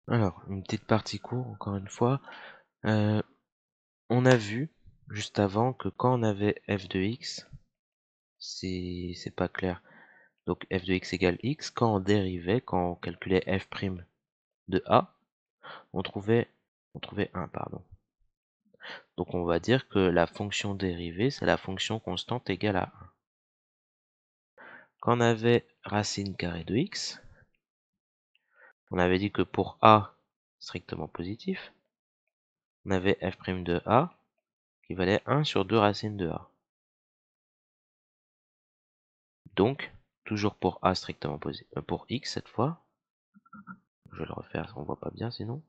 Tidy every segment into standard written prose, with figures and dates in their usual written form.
Alors, une petite partie court, encore une fois. On a vu juste avant que quand on avait f de x, c'est pas clair. Donc f de x égale x, quand on dérivait, quand on calculait f' de a, on trouvait 1, pardon. Donc on va dire que la fonction dérivée, c'est la fonction constante égale à 1. Quand on avait racine carrée de x, on avait dit que pour a strictement positif, on avait f' de a qui valait 1 sur 2 racines de a. Donc, toujours pour a strictement positif, pour x cette fois, je vais le refaire, on voit pas bien sinon.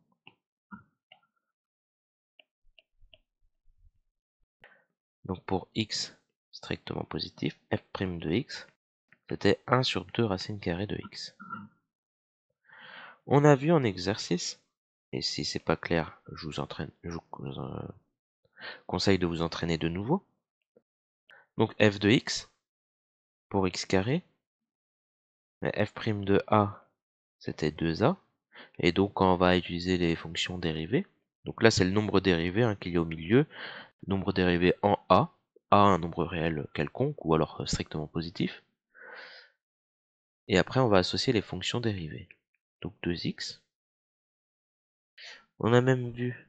Donc pour x strictement positif, f' de x, c'était 1 sur 2 racines carrées de x. On a vu en exercice, et si c'est pas clair, je vous conseille de vous entraîner de nouveau. Donc f de x, pour x carré, f' de a, c'était 2a. Et donc quand on va utiliser les fonctions dérivées, donc là c'est le nombre dérivé qu'il y a au milieu, nombre dérivé en a un nombre réel quelconque, ou alors strictement positif. Et après on va associer les fonctions dérivées. Donc 2x. On a même vu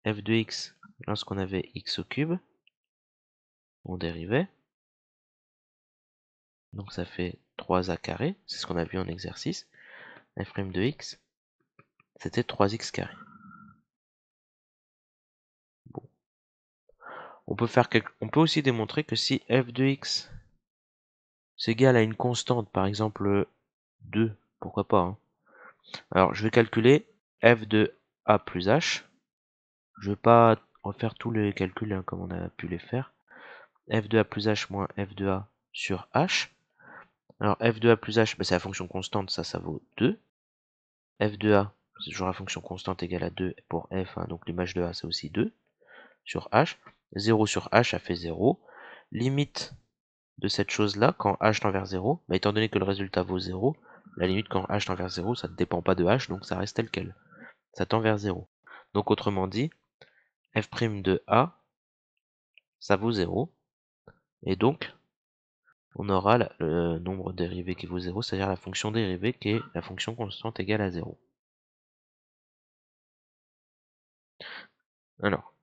f de x lorsqu'on avait x au cube, on dérivait. Donc ça fait 3a carré, c'est ce qu'on a vu en exercice. F' de x, c'était 3x carré. Bon. On peut aussi démontrer que si f de x c'est égal à une constante, par exemple 2, pourquoi pas, hein. Alors je vais calculer f de a plus h. Je vais pas refaire tous les calculs comme on a pu les faire. F de a plus h moins f de a sur h. Alors f de a plus h, c'est la fonction constante, ça vaut 2. F de a, c'est toujours la fonction constante égale à 2 pour f, hein, donc l'image de a c'est aussi 2 sur h. 0 sur h, ça fait 0. Limite de cette chose-là, quand h tend vers 0, étant donné que le résultat vaut 0, la limite quand h tend vers 0, ça ne dépend pas de h, donc ça reste tel quel. Ça tend vers 0. Donc autrement dit, f' de a, ça vaut 0. Et donc, on aura le nombre dérivé qui vaut 0, c'est-à-dire la fonction dérivée qui est la fonction constante égale à 0. Alors,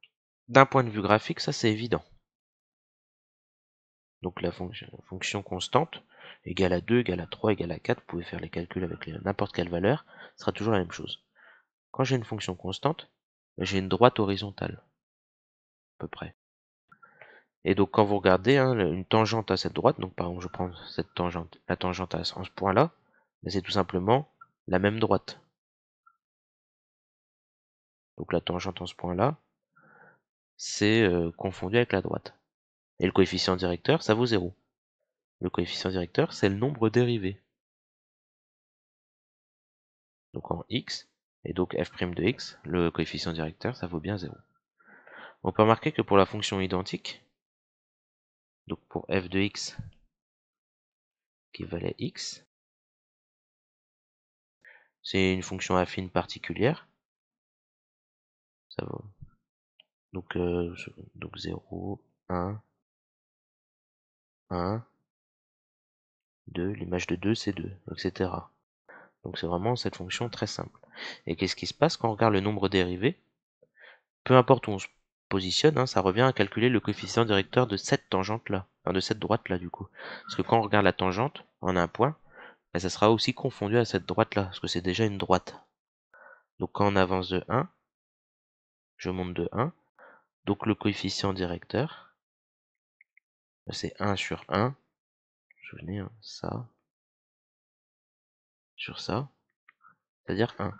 d'un point de vue graphique, ça c'est évident. Donc la fonction constante égale à 2, égale à 3, égale à 4, vous pouvez faire les calculs avec n'importe quelle valeur, ce sera toujours la même chose. Quand j'ai une fonction constante, j'ai une droite horizontale, à peu près. Et donc quand vous regardez une tangente à cette droite, donc par exemple je prends cette tangente, la tangente à ce point-là, c'est tout simplement la même droite. Donc la tangente en ce point-là, c'est confondu avec la droite. Et le coefficient directeur, ça vaut 0. Le coefficient directeur, c'est le nombre dérivé. Donc en x, et donc f' de x, le coefficient directeur, ça vaut bien 0. On peut remarquer que pour la fonction identique, donc pour f de x qui valait x, c'est une fonction affine particulière. Ça vaut donc 0, 1, 1, 2, l'image de 2 c'est 2, etc. Donc c'est vraiment cette fonction très simple. Et qu'est-ce qui se passe quand on regarde le nombre dérivé? Peu importe où on se positionne, ça revient à calculer le coefficient directeur de cette tangente-là, enfin de cette droite-là du coup. Parce que quand on regarde la tangente en un point, ça sera aussi confondu à cette droite-là, parce que c'est déjà une droite. Donc quand on avance de 1, je monte de 1, donc le coefficient directeur, c'est 1 sur 1, souvenez, ça, sur ça, c'est-à-dire 1.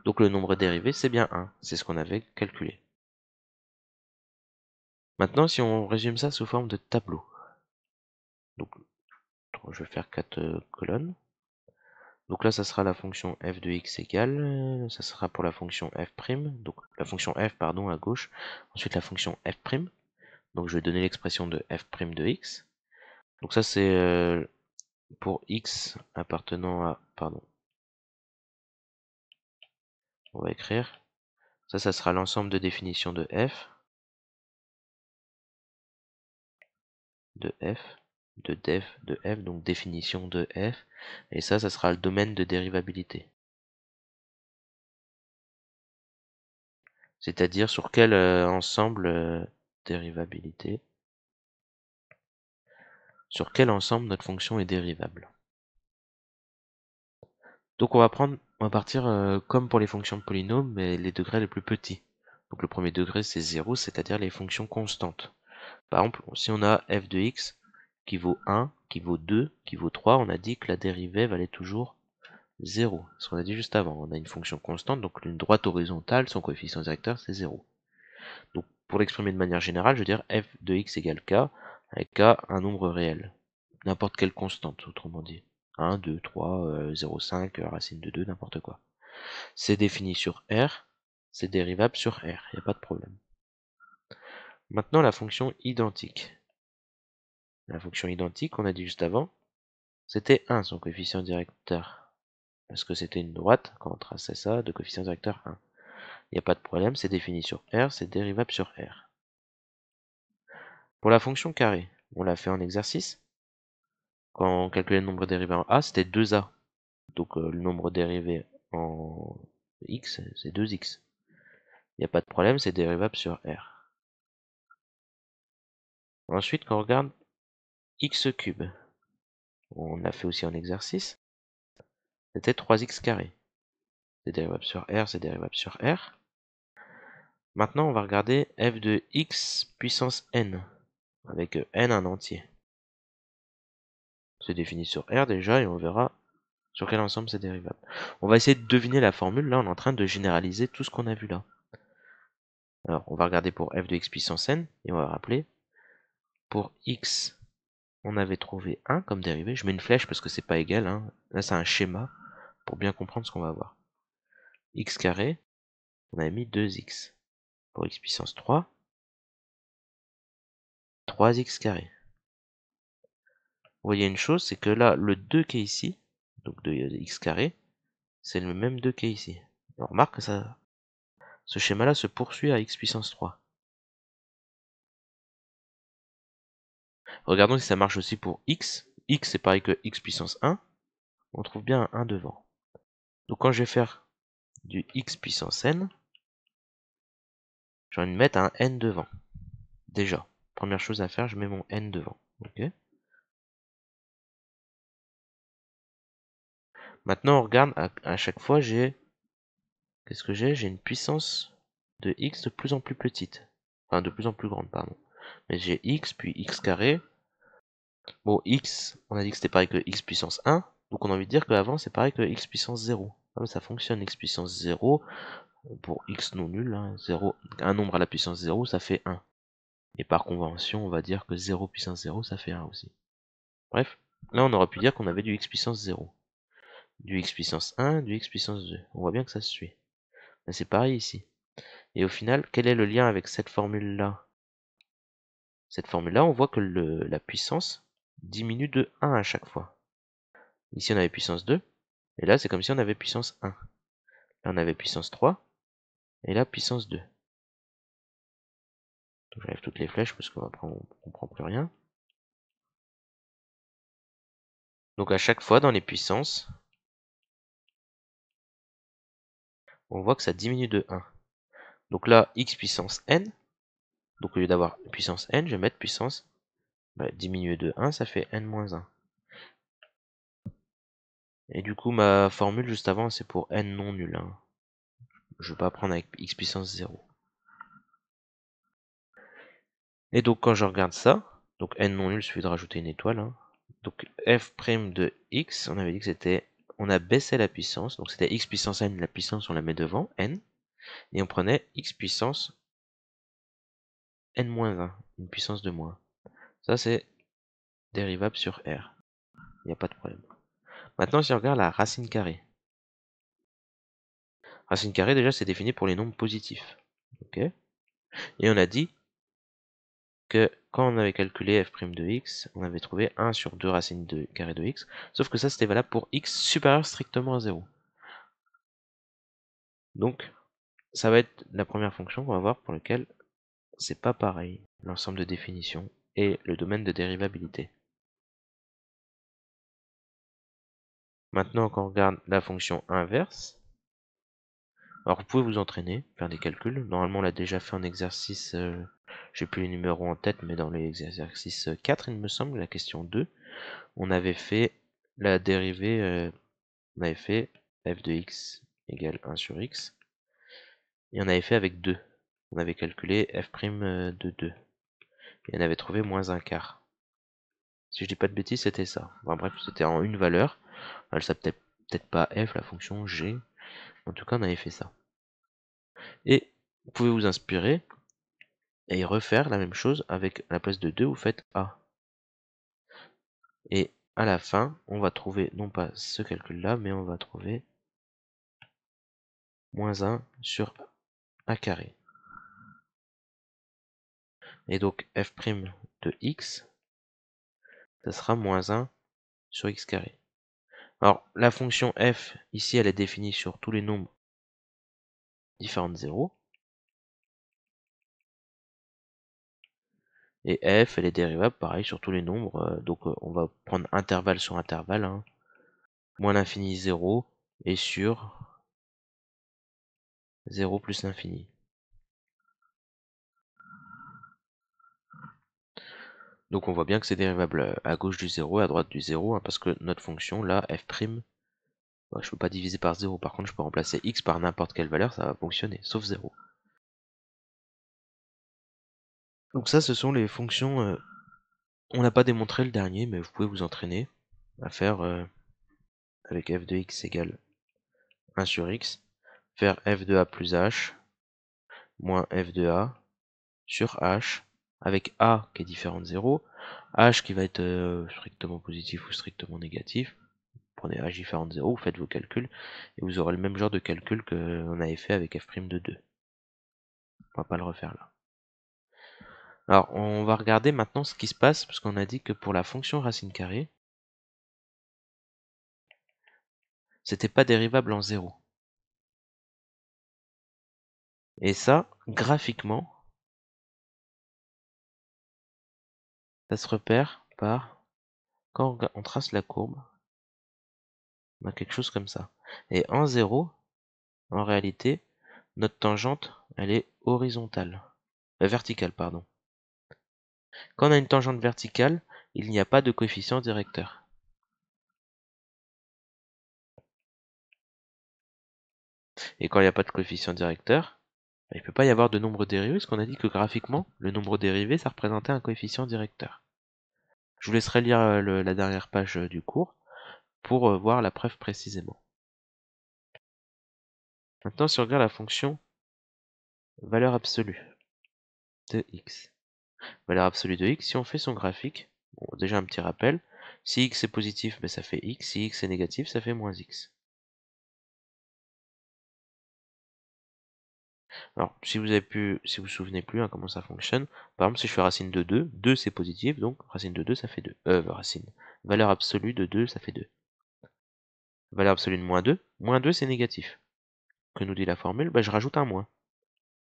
Donc le nombre dérivé, c'est bien 1, c'est ce qu'on avait calculé. Maintenant, si on résume ça sous forme de tableau, donc je vais faire 4 colonnes. Donc là, ça sera la fonction f de x égale, ça sera pour la fonction f', donc la fonction f, pardon, à gauche, ensuite la fonction f', donc je vais donner l'expression de f' de x. Donc ça, c'est pour x appartenant à, pardon, On va écrire. Ça sera l'ensemble de définitions de f, de def, de f, donc définition de f. Et ça sera le domaine de dérivabilité. C'est-à-dire sur quel ensemble dérivabilité, sur quel ensemble notre fonction est dérivable. Donc on va partir comme pour les fonctions de polynômes, mais les degrés les plus petits. Donc le premier degré c'est 0, c'est-à-dire les fonctions constantes. Par exemple, si on a f de x qui vaut 1, qui vaut 2, qui vaut 3, on a dit que la dérivée valait toujours 0. Ce qu'on a dit juste avant. On a une fonction constante, donc une droite horizontale, son coefficient directeur c'est 0. Donc pour l'exprimer de manière générale, je veux dire f de x égale k, avec k un nombre réel. N'importe quelle constante, autrement dit. 1, 2, 3, 0,5, racine de 2, n'importe quoi. C'est défini sur R, c'est dérivable sur R, il n'y a pas de problème. Maintenant la fonction identique. La fonction identique, on a dit juste avant, c'était 1 son coefficient directeur. Parce que c'était une droite, quand on traçait ça, de coefficient directeur 1. Il n'y a pas de problème, c'est défini sur R, c'est dérivable sur R. Pour la fonction carré, on l'a fait en exercice. Quand on calculait le nombre dérivé en A, c'était 2A. Donc le nombre dérivé en X, c'est 2X. Il n'y a pas de problème, c'est dérivable sur R. Ensuite, quand on regarde x cube, on l'a fait aussi en exercice, c'était 3x carré. C'est dérivable sur R, c'est dérivable sur R. Maintenant, on va regarder f de x puissance n, avec n un entier. C'est défini sur R déjà, et on verra sur quel ensemble c'est dérivable. On va essayer de deviner la formule, là on est en train de généraliser tout ce qu'on a vu là. Alors, on va regarder pour f de x puissance n, et on va rappeler, pour x, on avait trouvé 1 comme dérivée. Je mets une flèche parce que c'est pas égal, hein. Là c'est un schéma, pour bien comprendre ce qu'on va voir. X carré, on avait mis 2x. Pour x puissance 3, 3x carré. Vous voyez une chose, c'est que là, le 2 qui est ici, donc de x carré, c'est le même 2 qui est ici. On remarque que ce schéma-là se poursuit à x puissance 3. Regardons si ça marche aussi pour x. X c'est pareil que x puissance 1. On trouve bien un 1 devant. Donc quand je vais faire du x puissance n, j'ai envie de mettre un n devant. Déjà, première chose à faire, je mets mon n devant. Ok. Maintenant, on regarde, à chaque fois, qu'est-ce que j'ai? J'ai une puissance de x de plus en plus petite. Enfin, de plus en plus grande, pardon. Mais j'ai x, puis x carré. Bon, x, on a dit que c'était pareil que x puissance 1. Donc on a envie de dire qu'avant, c'est pareil que x puissance 0. Ah, ça fonctionne, x puissance 0. Pour x non nul, hein, 0, un nombre à la puissance 0, ça fait 1. Et par convention, on va dire que 0 puissance 0, ça fait 1 aussi. Bref, là on aurait pu dire qu'on avait du x puissance 0. Du x puissance 1, du x puissance 2. On voit bien que ça se suit. Mais c'est pareil ici. Et au final, quel est le lien avec cette formule-là? Cette formule-là, on voit que la puissance diminue de 1 à chaque fois. Ici, on avait puissance 2, et là, c'est comme si on avait puissance 1. Là, on avait puissance 3, et là, puissance 2. Donc, j'enlève toutes les flèches, parce qu'après, on ne comprend plus rien. Donc, à chaque fois, dans les puissances, on voit que ça diminue de 1. Donc là, x puissance n, donc au lieu d'avoir puissance n, je vais mettre puissance diminuer de 1, ça fait n-1. Et du coup, ma formule juste avant, c'est pour n non nul. Hein. Je ne vais pas prendre avec x puissance 0. Et donc, quand je regarde ça, donc n non nul, il suffit de rajouter une étoile. Hein. Donc, f' de x, on avait dit que c'était... On a baissé la puissance, donc c'était x puissance n, la puissance on la met devant, n, et on prenait x puissance n-1, une puissance de moins. Ça, c'est dérivable sur R. Il n'y a pas de problème. Maintenant, si on regarde la racine carrée. Racine carrée, déjà, c'est défini pour les nombres positifs. Ok. Et on a dit que quand on avait calculé f' de x, on avait trouvé 1 sur 2 racines de carré de x, sauf que ça, c'était valable pour x supérieur strictement à 0. Donc, ça va être la première fonction qu'on va voir pour laquelle c'est pas pareil, l'ensemble de définitions et le domaine de dérivabilité. Maintenant, quand on regarde la fonction inverse, alors vous pouvez vous entraîner, faire des calculs. Normalement, on l'a déjà fait en exercice, j'ai plus les numéros en tête, mais dans les exercices 4, il me semble, la question 2, on avait fait la dérivée, on avait fait f de x égale 1 sur x, et on avait fait avec 2. On avait calculé f' de 2, et on avait trouvé moins un quart. Si je dis pas de bêtises, c'était ça. Enfin, bref, c'était en une valeur. Elle s'appelait peut-être pas f, la fonction g. En tout cas, on avait fait ça. Et vous pouvez vous inspirer et refaire la même chose avec à la place de 2, vous faites a. Et à la fin, on va trouver non pas ce calcul-là, mais on va trouver moins 1 sur a carré. Et donc f' de x, ça sera moins 1 sur x carré. Alors, la fonction f, ici, elle est définie sur tous les nombres différents de 0. Et f, elle est dérivable, pareil, sur tous les nombres. Donc, on va prendre intervalle sur intervalle. Hein. Moins l'infini 0 et sur 0 plus l'infini. Donc on voit bien que c'est dérivable à gauche du 0 et à droite du 0, hein, parce que notre fonction, là, f', bah, je ne peux pas diviser par 0. Par contre, je peux remplacer x par n'importe quelle valeur, ça va fonctionner, sauf 0. Donc ça, ce sont les fonctions... on n'a pas démontré le dernier, mais vous pouvez vous entraîner à faire avec f de x égale 1 sur x, faire f de a plus h moins f de a sur h, avec a qui est différent de 0, h qui va être strictement positif ou strictement négatif. Prenez h différent de 0, vous faites vos calculs, et vous aurez le même genre de calcul qu'on avait fait avec f' de 2. On va pas le refaire là. Alors, on va regarder maintenant ce qui se passe, parce qu'on a dit que pour la fonction racine carrée, c'était pas dérivable en 0. Et ça, graphiquement, ça se repère par, quand on trace la courbe, on a quelque chose comme ça. Et en 0, en réalité, notre tangente, elle est horizontale. Verticale, pardon. Quand on a une tangente verticale, il n'y a pas de coefficient directeur. Et quand il n'y a pas de coefficient directeur, il ne peut pas y avoir de nombre dérivé, parce qu'on a dit que graphiquement, le nombre dérivé, ça représentait un coefficient directeur. Je vous laisserai lire la dernière page du cours pour voir la preuve précisément. Maintenant, si on regarde la fonction valeur absolue de x. Valeur absolue de x, si on fait son graphique, bon, déjà un petit rappel, si x est positif, ben ça fait x, si x est négatif, ça fait moins x. Alors, si vous vous souvenez plus hein, comment ça fonctionne, par exemple, si je fais racine de 2, 2 c'est positif, donc racine de 2 ça fait 2. Valeur absolue de 2 ça fait 2. Valeur absolue de moins 2 c'est négatif. Que nous dit la formule? Bah, je rajoute un moins.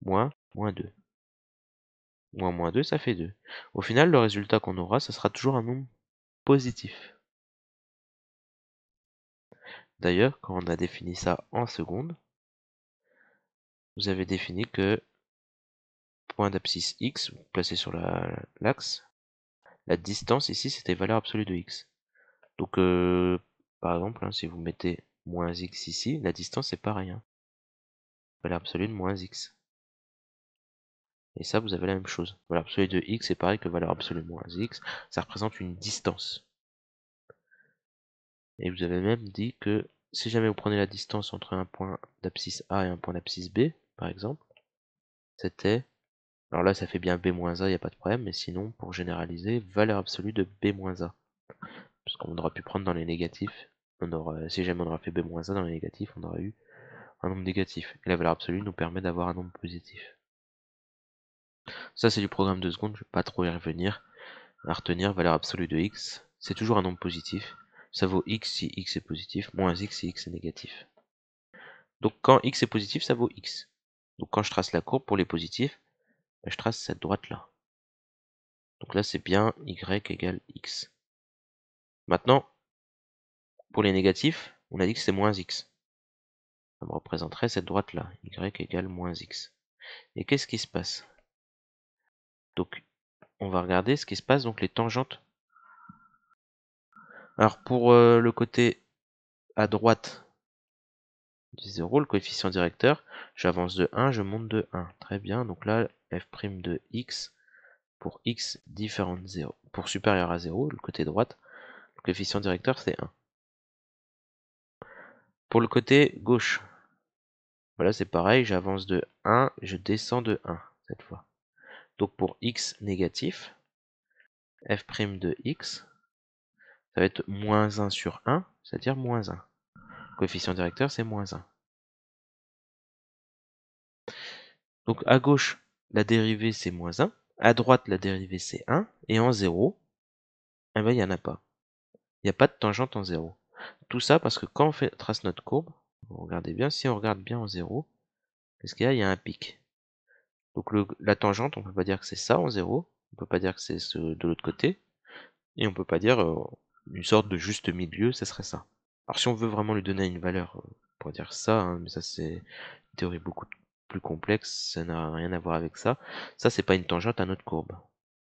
Moins 2. Moins 2 ça fait 2. Au final, le résultat qu'on aura, ça sera toujours un nombre positif. D'ailleurs, quand on a défini ça en seconde, vous avez défini que point d'abscisse x, placé sur l'axe, la distance ici c'était valeur absolue de x. Donc par exemple, hein, si vous mettez moins x ici, la distance c'est pareil. Hein. Valeur absolue de moins x. Et ça, vous avez la même chose. Valeur absolue de x c'est pareil que valeur absolue de moins x. Ça représente une distance. Et vous avez même dit que si jamais vous prenez la distance entre un point d'abscisse A et un point d'abscisse B, par exemple, c'était... Alors là, ça fait bien B-A, il n'y a pas de problème, mais sinon, pour généraliser, valeur absolue de B-A. Parce qu'on aurait pu prendre dans les négatifs, si jamais on aurait fait B-A dans les négatifs, on aurait eu un nombre négatif. Et la valeur absolue nous permet d'avoir un nombre positif. Ça, c'est du programme de seconde, je ne vais pas trop y revenir. À retenir, valeur absolue de x, c'est toujours un nombre positif. Ça vaut x si x est positif, moins x si x est négatif. Donc quand x est positif, ça vaut x. Donc quand je trace la courbe pour les positifs, ben, je trace cette droite-là. Donc là, c'est bien y égale x. Maintenant, pour les négatifs, on a dit que c'est moins x. Ça me représenterait cette droite-là, y égale moins x. Et qu'est-ce qui se passe? Donc, on va regarder ce qui se passe, donc les tangentes. Alors, pour le côté à droite du 0, le coefficient directeur, j'avance de 1, je monte de 1. Très bien, donc là, f' de x, pour x différent de 0, pour supérieur à 0, le côté droite, le coefficient directeur, c'est 1. Pour le côté gauche, voilà, c'est pareil, j'avance de 1, je descends de 1, cette fois. Donc pour x négatif, f' de x, ça va être moins 1 sur 1, c'est-à-dire moins 1. Le coefficient directeur, c'est moins 1. Donc à gauche, la dérivée, c'est moins 1. À droite, la dérivée, c'est 1. Et en 0, eh ben, il n'y en a pas. Il n'y a pas de tangente en 0. Tout ça parce que quand on trace notre courbe, regardez bien, si on regarde bien en 0, qu'est-ce qu'il y a? Il y a un pic. Donc la tangente, on peut pas dire que c'est ça en 0. On peut pas dire que c'est ce de l'autre côté. Et on peut pas dire une sorte de juste milieu, ça serait ça. Alors si on veut vraiment lui donner une valeur, on pourrait dire ça, hein, mais ça c'est une théorie beaucoup plus complexe, ça n'a rien à voir avec ça. Ça c'est pas une tangente à notre courbe,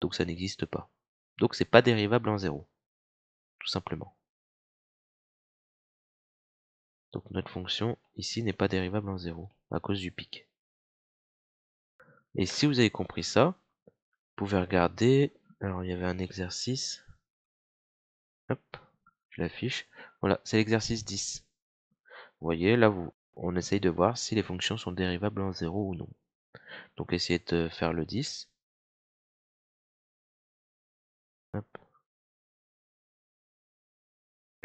donc ça n'existe pas. Donc c'est pas dérivable en 0, tout simplement. Donc notre fonction ici n'est pas dérivable en 0, à cause du pic. Et si vous avez compris ça, vous pouvez regarder, alors il y avait un exercice, hop, je l'affiche, voilà, c'est l'exercice 10. Vous voyez, là, on essaye de voir si les fonctions sont dérivables en 0 ou non. Donc, essayez de faire le 10. Hop.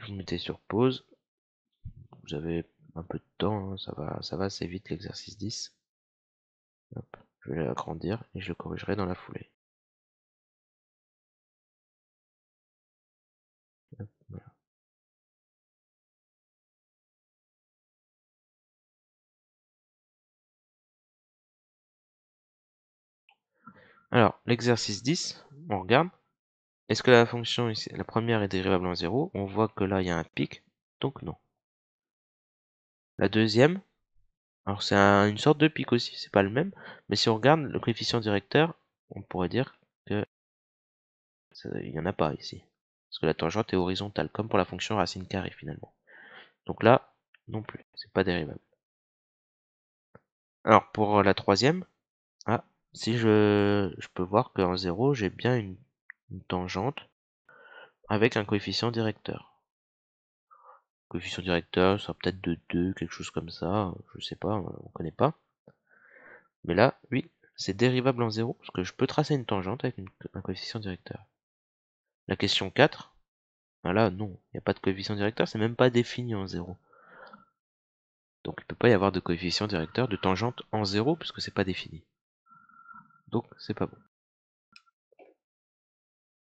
Vous mettez sur pause. Vous avez un peu de temps, hein, ça va assez vite l'exercice 10. Hop. Je vais l'agrandir et je le corrigerai dans la foulée. Hop, voilà. Alors, l'exercice 10, on regarde. Est-ce que la fonction ici, la première est dérivable en 0? On voit que là, il y a un pic, donc non. La deuxième, alors c'est une sorte de pic aussi, c'est pas le même, mais si on regarde le coefficient directeur, on pourrait dire que il n'y en a pas ici. Parce que la tangente est horizontale, comme pour la fonction racine carrée finalement. Donc là, non plus, c'est pas dérivable. Alors pour la troisième, ah, si je peux voir qu'en 0, j'ai bien une tangente avec un coefficient directeur. Coefficient directeur, ça sera peut-être de 2, quelque chose comme ça, je sais pas, on connaît pas. Mais là, oui, c'est dérivable en 0, parce que je peux tracer une tangente avec un coefficient directeur. La question 4, ah là, non, il n'y a pas de coefficient directeur, c'est même pas défini en 0. Donc il ne peut pas y avoir de coefficient directeur de tangente en 0 puisque c'est pas défini. Donc c'est pas bon.